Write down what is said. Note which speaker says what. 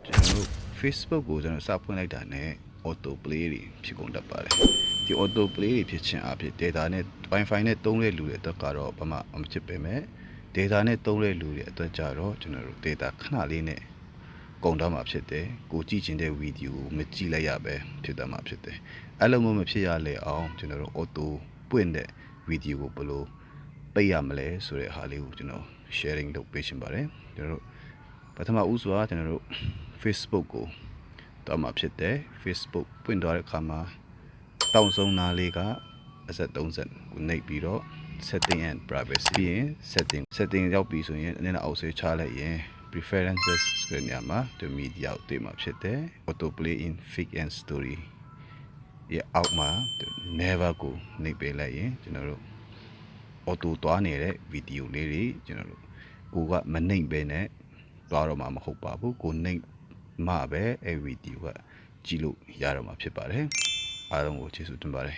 Speaker 1: ကျွန်တော်တို့ Facebook ကိုကျွန်တော်စဖွင့်လိုက်တာနဲ့ auto play တွေဖြစ်ကုန်တတ်ပါတယ်ဒီ auto play တွေဖြစ်ခြင်းအဖြစ် data နဲ့ Wi-Fi နဲ့သုံးတဲ့လူတွေအတွက်ကတော့ဘာမှမဖြစ်ပေမဲ့ data နဲ့သုံးတဲ့လူတွေအတွက်ကြတော့ကျွန်တော်တို့ data ခဏလေးနဲ့ကုန်တော့မှာဖြစ်တယ်ကိုကြည့်ချင်တဲ့ဗီဒီယိုမကြည့်လိုက်ရပဲဖြစ်သွားမှာဖြစ်တယ်အဲ့လိုမျိုးမဖြစ်ရလေအောင်ကျွန်တော်တို့ auto ပွင့်တဲ့ဗီဒီယိုကိုဘယ်လိုပိတ်ရမလဲဆိုတဲ့ဟာလေးကိုကျွန်တော် sharing လုပ်ပေးချင်ပါတယ်ကျွန်တော်တို့ပထမဦးစွာကျွန်တော်တို့ Facebook ကိုတော့မှာဖြစ်တယ် Facebook ပွင့်သွားတဲ့အခါမှာတောင်းဆုံးနာလေးကအဆက်30ကိုနှိပ်ပြီးတော့ setting and privacy ပြီးရင် setting ရောက်ပြီဆိုရင်အနေနဲ့အောက်ဆွဲချလိုက်ရင် preferences ဆိုတဲ့နေရာမှာဒီ media ကိုတွေ့မှာဖြစ်တယ် auto play in feed and story ရဲ့အောက်မှာ never ကိုနှိပ်ပေးလိုက်ရင်ကျွန်တော်တို့ auto သွားနေတဲ့ဗီဒီယိုလေးတွေကျွန်တော်တို့ကိုကမနှိပ်ပဲနဲ့သွားတော့မှာမဟုတ်ပါဘူးကိုနှိပ်မှပဲအဲ့ဗီဒီယိုကကြည့်လို့ရတော့မှာဖြစ်ပါတယ်အားလုံးကိုကျေးဇူးတင်ပါတယ်